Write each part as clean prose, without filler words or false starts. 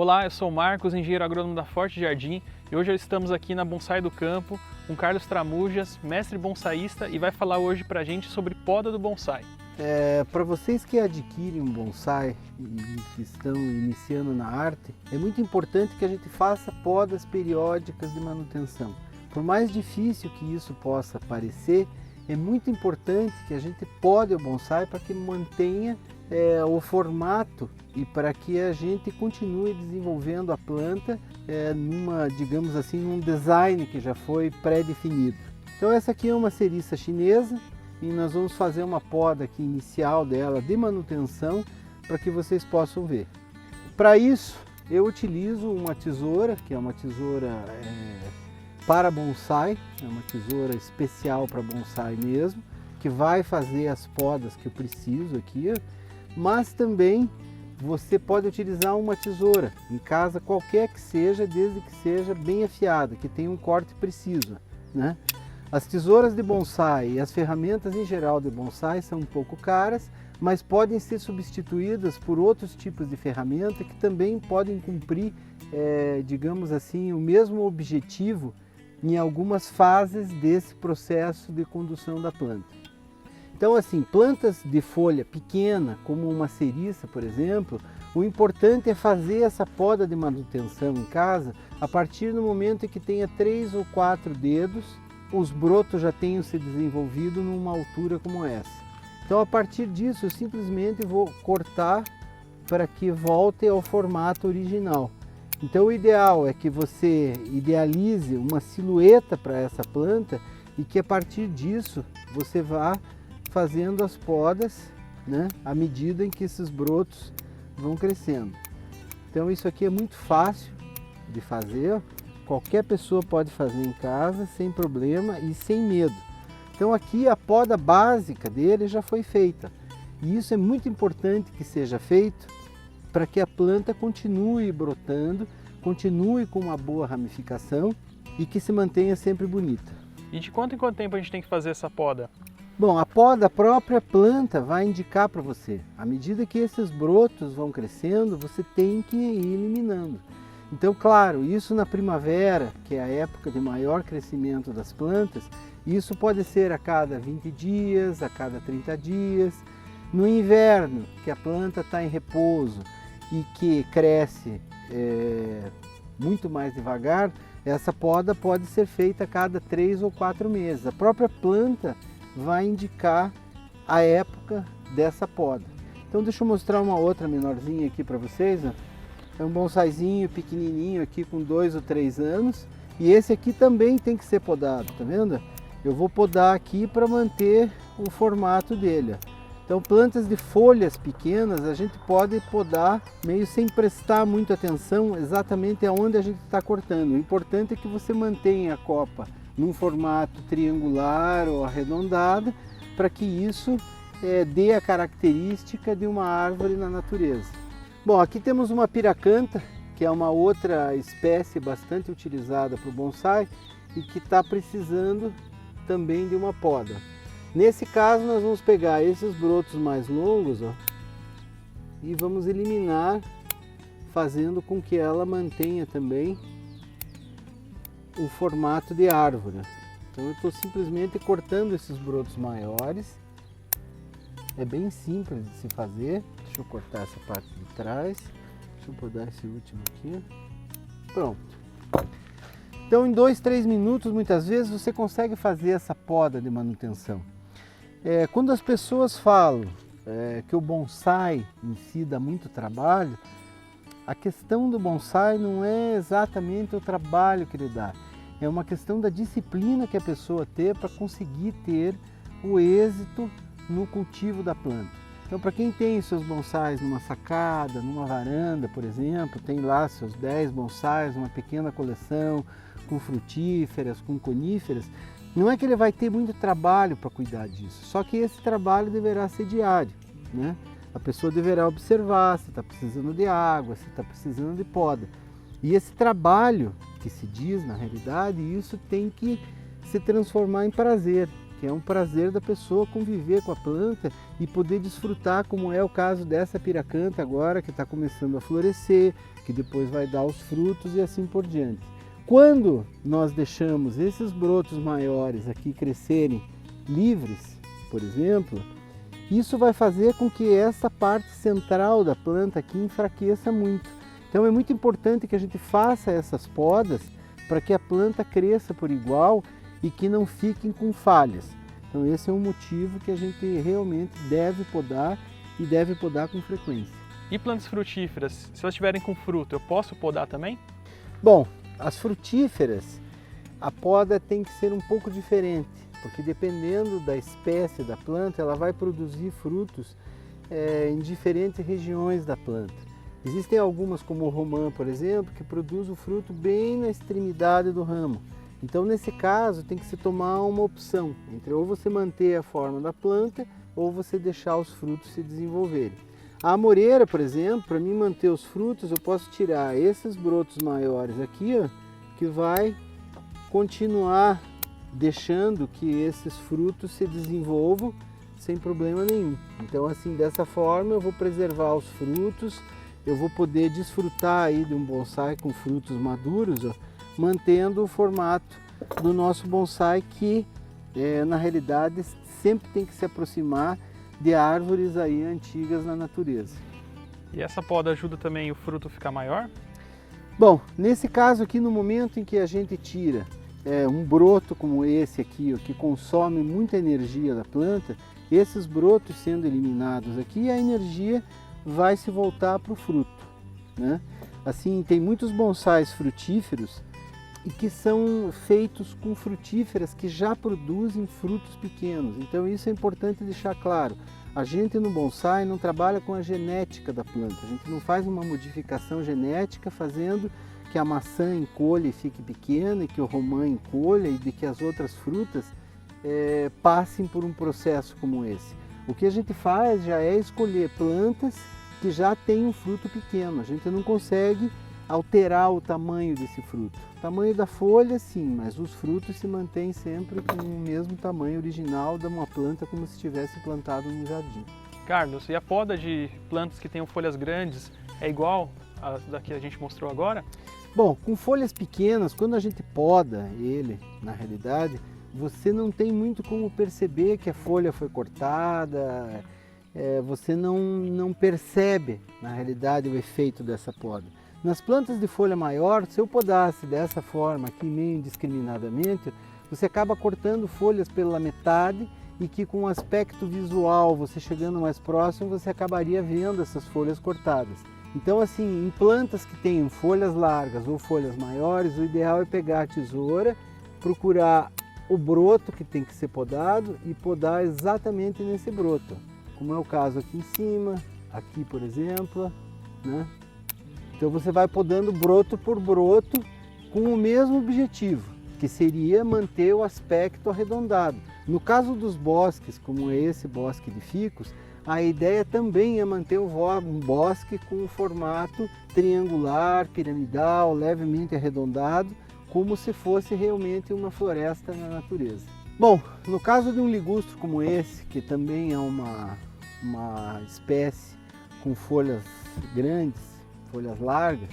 Olá, eu sou o Marcos, engenheiro agrônomo da Forte Jardim, e hoje estamos aqui na Bonsai do Campo com Carlos Tramujas, mestre bonsaísta, e vai falar hoje pra gente sobre poda do bonsai. Para vocês que adquirem um bonsai e que estão iniciando na arte, é muito importante que a gente faça podas periódicas de manutenção. Por mais difícil que isso possa parecer, é muito importante que a gente pode o bonsai para que mantenha o formato e para que a gente continue desenvolvendo a planta digamos assim, num design que já foi pré-definido. Então essa aqui é uma cereça chinesa e nós vamos fazer uma poda aqui inicial dela de manutenção para que vocês possam ver. Para isso eu utilizo uma tesoura, que é uma tesoura para bonsai, é uma tesoura especial para bonsai mesmo, que vai fazer as podas que eu preciso aqui, mas também você pode utilizar uma tesoura em casa, qualquer que seja, desde que seja bem afiada, que tenha um corte preciso, né? As tesouras de bonsai e as ferramentas em geral de bonsai são um pouco caras, mas podem ser substituídas por outros tipos de ferramenta que também podem cumprir, digamos assim, o mesmo objetivo em algumas fases desse processo de condução da planta. Então, assim, plantas de folha pequena, como uma cereça, por exemplo, o importante é fazer essa poda de manutenção em casa a partir do momento em que tenha 3 ou 4 dedos, os brotos já tenham se desenvolvido numa altura como essa. Então, a partir disso, eu simplesmente vou cortar para que volte ao formato original. Então, o ideal é que você idealize uma silhueta para essa planta e que a partir disso você vá fazendo as podas, né, à medida em que esses brotos vão crescendo. Então isso aqui é muito fácil de fazer, qualquer pessoa pode fazer em casa sem problema e sem medo. Então aqui a poda básica dele já foi feita e isso é muito importante que seja feito para que a planta continue brotando, continue com uma boa ramificação e que se mantenha sempre bonita. E de quanto em quanto tempo a gente tem que fazer essa poda? Bom, a poda da própria planta vai indicar para você. À medida que esses brotos vão crescendo, você tem que ir eliminando. Então, claro, isso na primavera, que é a época de maior crescimento das plantas, isso pode ser a cada 20 dias, a cada 30 dias. No inverno, que a planta está em repouso e que cresce muito mais devagar, essa poda pode ser feita a cada 3 ou 4 meses. A própria planta vai indicar a época dessa poda. Então deixa eu mostrar uma outra menorzinha aqui para vocês. Ó. É um bonsaizinho pequenininho aqui com 2 ou 3 anos. E esse aqui também tem que ser podado, tá vendo? Eu vou podar aqui para manter o formato dele. Ó. Então plantas de folhas pequenas a gente pode podar meio sem prestar muita atenção exatamente aonde a gente está cortando. O importante é que você mantenha a copa num formato triangular ou arredondado, para que isso dê a característica de uma árvore na natureza. Bom, aqui temos uma piracanta, que é uma outra espécie bastante utilizada para o bonsai e que está precisando também de uma poda. Nesse caso nós vamos pegar esses brotos mais longos, ó, e vamos eliminar, fazendo com que ela mantenha também o formato de árvore. Então eu estou simplesmente cortando esses brotos maiores. É bem simples de se fazer. Deixa eu cortar essa parte de trás. Deixa eu podar esse último aqui. Pronto. Então em 2, 3 minutos muitas vezes você consegue fazer essa poda de manutenção. Quando as pessoas falam que o bonsai em si dá muito trabalho, a questão do bonsai não é exatamente o trabalho que ele dá. É uma questão da disciplina que a pessoa tem para conseguir ter o êxito no cultivo da planta. Então, para quem tem seus bonsais numa sacada, numa varanda, por exemplo, tem lá seus 10 bonsais, uma pequena coleção com frutíferas, com coníferas, não é que ele vai ter muito trabalho para cuidar disso, só que esse trabalho deverá ser diário, né? A pessoa deverá observar se está precisando de água, se está precisando de poda. E esse trabalho que se diz na realidade, isso tem que se transformar em prazer. que é um prazer da pessoa conviver com a planta e poder desfrutar, como é o caso dessa piracanta agora, que está começando a florescer, que depois vai dar os frutos e assim por diante. Quando nós deixamos esses brotos maiores aqui crescerem livres, por exemplo, isso vai fazer com que essa parte central da planta aqui enfraqueça muito. Então é muito importante que a gente faça essas podas para que a planta cresça por igual e que não fiquem com falhas. Então esse é um motivo que a gente realmente deve podar e deve podar com frequência. E plantas frutíferas, se elas estiverem com fruto, eu posso podar também? Bom, as frutíferas, a poda tem que ser um pouco diferente, porque dependendo da espécie da planta, ela vai produzir frutos em diferentes regiões da planta. Existem algumas, como o romã, por exemplo, que produz o fruto bem na extremidade do ramo. Então, nesse caso, tem que se tomar uma opção entre ou você manter a forma da planta ou você deixar os frutos se desenvolverem. A amoreira, por exemplo, para mim manter os frutos, eu posso tirar esses brotos maiores aqui, ó, que vai continuar deixando que esses frutos se desenvolvam sem problema nenhum. Então, assim, dessa forma eu vou preservar os frutos, eu vou poder desfrutar aí de um bonsai com frutos maduros, ó, mantendo o formato do nosso bonsai que, na realidade, sempre tem que se aproximar de árvores aí antigas na natureza. E essa poda ajuda também o fruto a ficar maior? Bom, nesse caso aqui, no momento em que a gente tira um broto como esse aqui, ó, que consome muita energia da planta, esses brotos sendo eliminados aqui, a energia vai se voltar para o fruto, né? Assim, tem muitos bonsais frutíferos e que são feitos com frutíferas que já produzem frutos pequenos. Então isso é importante deixar claro. A gente no bonsai não trabalha com a genética da planta, a gente não faz uma modificação genética fazendo que a maçã encolha e fique pequena, e que o romã encolha e de que as outras frutas passem por um processo como esse. O que a gente faz já é escolher plantas que já têm um fruto pequeno. A gente não consegue alterar o tamanho desse fruto. O tamanho da folha sim, mas os frutos se mantêm sempre com o mesmo tamanho original de uma planta, como se tivesse plantado no jardim. Carlos, e a poda de plantas que tenham folhas grandes é igual a da que a gente mostrou agora? Bom, com folhas pequenas, quando a gente poda ele, na realidade, você não tem muito como perceber que a folha foi cortada, você não percebe, na realidade, o efeito dessa poda. Nas plantas de folha maior, se eu podasse dessa forma aqui, meio indiscriminadamente, você acaba cortando folhas pela metade e que com o aspecto visual, você chegando mais próximo, você acabaria vendo essas folhas cortadas. Então, assim, em plantas que tenham folhas largas ou folhas maiores, o ideal é pegar a tesoura, procurar o broto que tem que ser podado e podar exatamente nesse broto, como é o caso aqui em cima, aqui por exemplo, né? Então você vai podando broto por broto com o mesmo objetivo, que seria manter o aspecto arredondado. No caso dos bosques, como é esse bosque de ficus, a ideia também é manter um bosque com um formato triangular, piramidal, levemente arredondado, como se fosse realmente uma floresta na natureza. Bom, no caso de um ligustro como esse, que também é uma espécie com folhas grandes, folhas largas,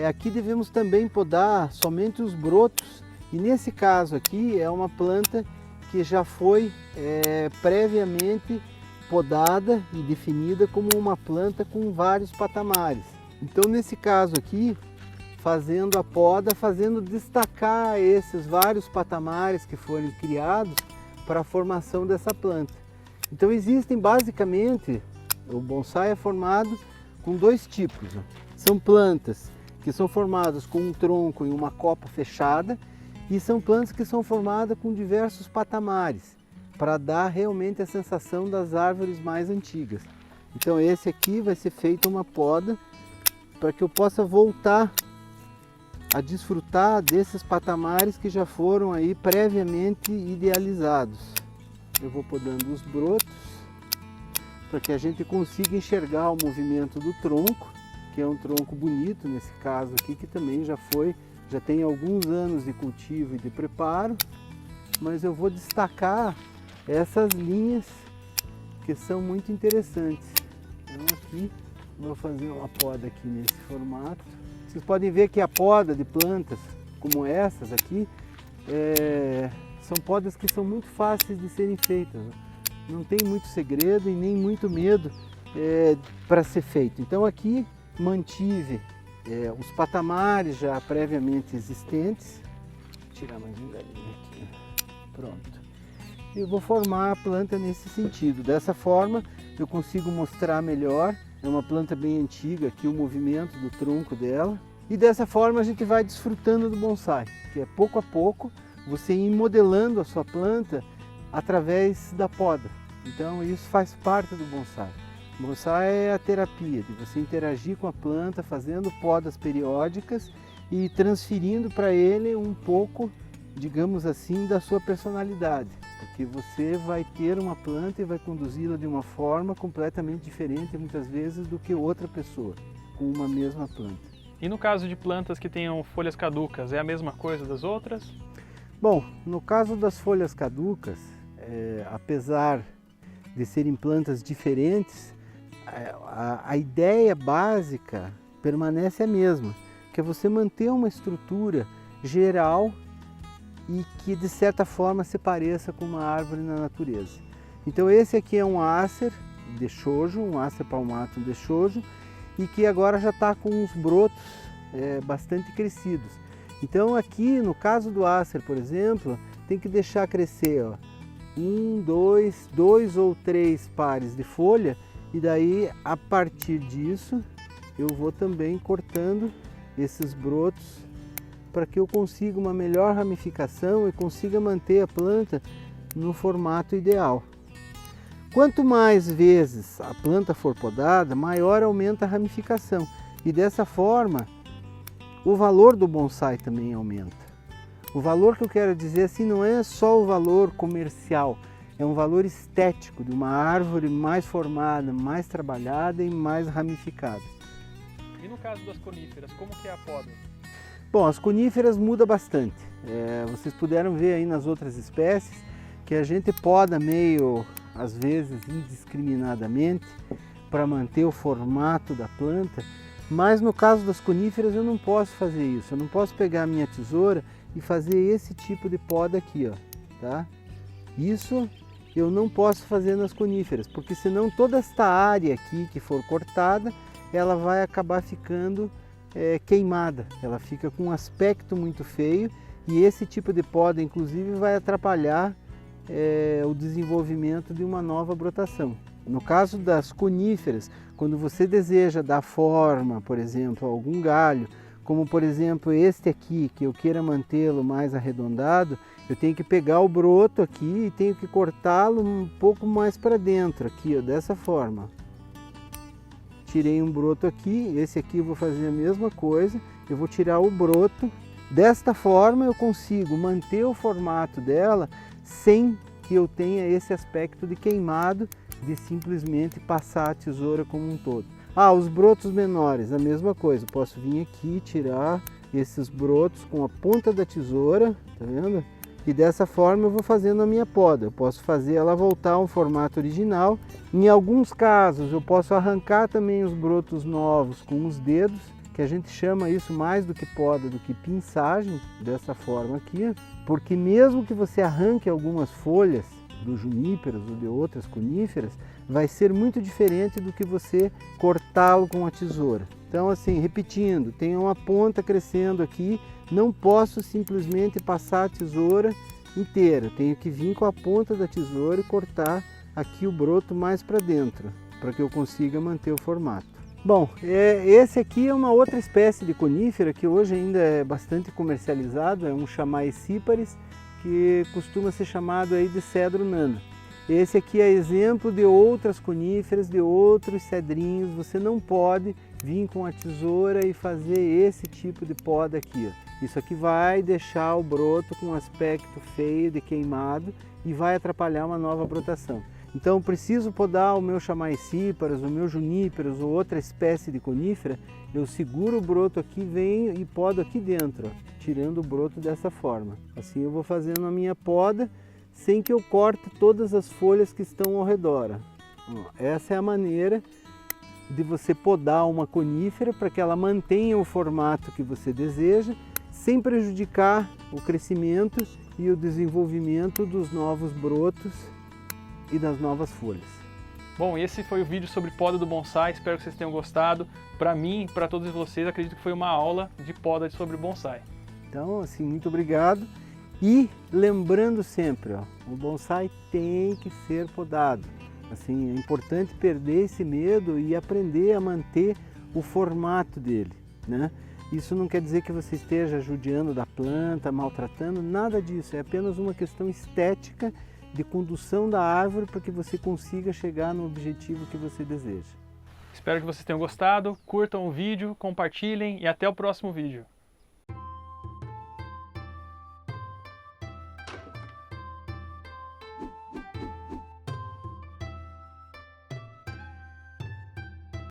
aqui devemos também podar somente os brotos, e nesse caso aqui é uma planta que já foi previamente podada e definida como uma planta com vários patamares. Então nesse caso aqui, fazendo a poda, fazendo destacar esses vários patamares que foram criados para a formação dessa planta. Então existem basicamente, o bonsai é formado com dois tipos. São plantas que são formadas com um tronco e uma copa fechada, e são plantas que são formadas com diversos patamares, para dar realmente a sensação das árvores mais antigas. Então esse aqui vai ser feita uma poda para que eu possa voltar a desfrutar desses patamares que já foram aí previamente idealizados. Eu vou podando os brotos para que a gente consiga enxergar o movimento do tronco, que é um tronco bonito nesse caso aqui, que também já tem alguns anos de cultivo e de preparo, mas eu vou destacar essas linhas que são muito interessantes. Então aqui vou fazer uma poda aqui nesse formato. Vocês podem ver que a poda de plantas como essas aqui são podas que são muito fáceis de serem feitas. Não tem muito segredo e nem muito medo para ser feito. Então aqui mantive os patamares já previamente existentes. Vou tirar mais um galinho aqui. Pronto. Eu vou formar a planta nesse sentido. Dessa forma eu consigo mostrar melhor. É uma planta bem antiga aqui, o movimento do tronco dela. E dessa forma a gente vai desfrutando do bonsai, que é pouco a pouco você ir modelando a sua planta através da poda. Então isso faz parte do bonsai. O bonsai é a terapia, de você interagir com a planta, fazendo podas periódicas e transferindo para ele um pouco, digamos assim, da sua personalidade. Porque você vai ter uma planta e vai conduzi-la de uma forma completamente diferente, muitas vezes, do que outra pessoa, com uma mesma planta. E no caso de plantas que tenham folhas caducas, é a mesma coisa das outras? Bom, no caso das folhas caducas, apesar de serem plantas diferentes, a ideia básica permanece a mesma, que é você manter uma estrutura geral e que de certa forma se pareça com uma árvore na natureza. Então esse aqui é um Acer de shoujo, um Acer palmatum de shoujo, e que agora já está com uns brotos bastante crescidos. Então aqui no caso do Acer, por exemplo, tem que deixar crescer dois ou três pares de folha, e daí a partir disso eu vou também cortando esses brotos para que eu consiga uma melhor ramificação e consiga manter a planta no formato ideal. Quanto mais vezes a planta for podada, maior aumenta a ramificação, e dessa forma o valor do bonsai também aumenta. O valor que eu quero dizer assim não é só o valor comercial, é um valor estético de uma árvore mais formada, mais trabalhada e mais ramificada. E no caso das coníferas, como que é a poda? Bom, as coníferas mudam bastante. Vocês puderam ver aí nas outras espécies que a gente poda meio, às vezes, indiscriminadamente para manter o formato da planta, mas no caso das coníferas eu não posso fazer isso. Eu não posso pegar a minha tesoura e fazer esse tipo de poda aqui, ó, tá? Isso eu não posso fazer nas coníferas, porque senão toda esta área aqui que for cortada, ela vai acabar ficando queimada, ela fica com um aspecto muito feio, e esse tipo de poda inclusive vai atrapalhar o desenvolvimento de uma nova brotação. No caso das coníferas, quando você deseja dar forma, por exemplo, a algum galho, como por exemplo este aqui, que eu queira mantê-lo mais arredondado, eu tenho que pegar o broto aqui e tenho que cortá-lo um pouco mais para dentro, aqui, ó, dessa forma. Tirei um broto aqui, esse aqui eu vou fazer a mesma coisa, eu vou tirar o broto. Desta forma eu consigo manter o formato dela sem que eu tenha esse aspecto de queimado, de simplesmente passar a tesoura como um todo. Os brotos menores, a mesma coisa, eu posso vir aqui tirar esses brotos com a ponta da tesoura, tá vendo? E dessa forma eu vou fazendo a minha poda. Eu posso fazer ela voltar ao formato original. Em alguns casos eu posso arrancar também os brotos novos com os dedos, que a gente chama isso mais do que poda, do que pinçagem, dessa forma aqui. Porque mesmo que você arranque algumas folhas dos juníperos ou de outras coníferas, vai ser muito diferente do que você cortá-lo com a tesoura. Então assim, repetindo, tem uma ponta crescendo aqui, não posso simplesmente passar a tesoura inteira, tenho que vir com a ponta da tesoura e cortar aqui o broto mais para dentro, para que eu consiga manter o formato. Bom, esse aqui é uma outra espécie de conífera que hoje ainda é bastante comercializado, é um Chamais ciparis, que costuma ser chamado aí de cedro nano. Esse aqui é exemplo de outras coníferas, de outros cedrinhos. Você não pode vir com a tesoura e fazer esse tipo de poda aqui, ó. Isso aqui vai deixar o broto com um aspecto feio de queimado e vai atrapalhar uma nova brotação. Então preciso podar o meu Chamais ciparis, o meu juníperos ou outra espécie de conífera, eu seguro o broto aqui, venho e podo aqui dentro, ó, tirando o broto dessa forma. Assim eu vou fazendo a minha poda sem que eu corte todas as folhas que estão ao redor. Essa é a maneira de você podar uma conífera para que ela mantenha o formato que você deseja, sem prejudicar o crescimento e o desenvolvimento dos novos brotos e das novas folhas. Bom, esse foi o vídeo sobre poda do bonsai, espero que vocês tenham gostado. Para mim e para todos vocês, acredito que foi uma aula de poda sobre bonsai. Então, assim, muito obrigado. E lembrando sempre, o bonsai tem que ser podado. Assim, é importante perder esse medo e aprender a manter o formato dele, né? Isso não quer dizer que você esteja judiando da planta, maltratando, nada disso. É apenas uma questão estética de condução da árvore para que você consiga chegar no objetivo que você deseja. Espero que vocês tenham gostado, curtam o vídeo, compartilhem e até o próximo vídeo.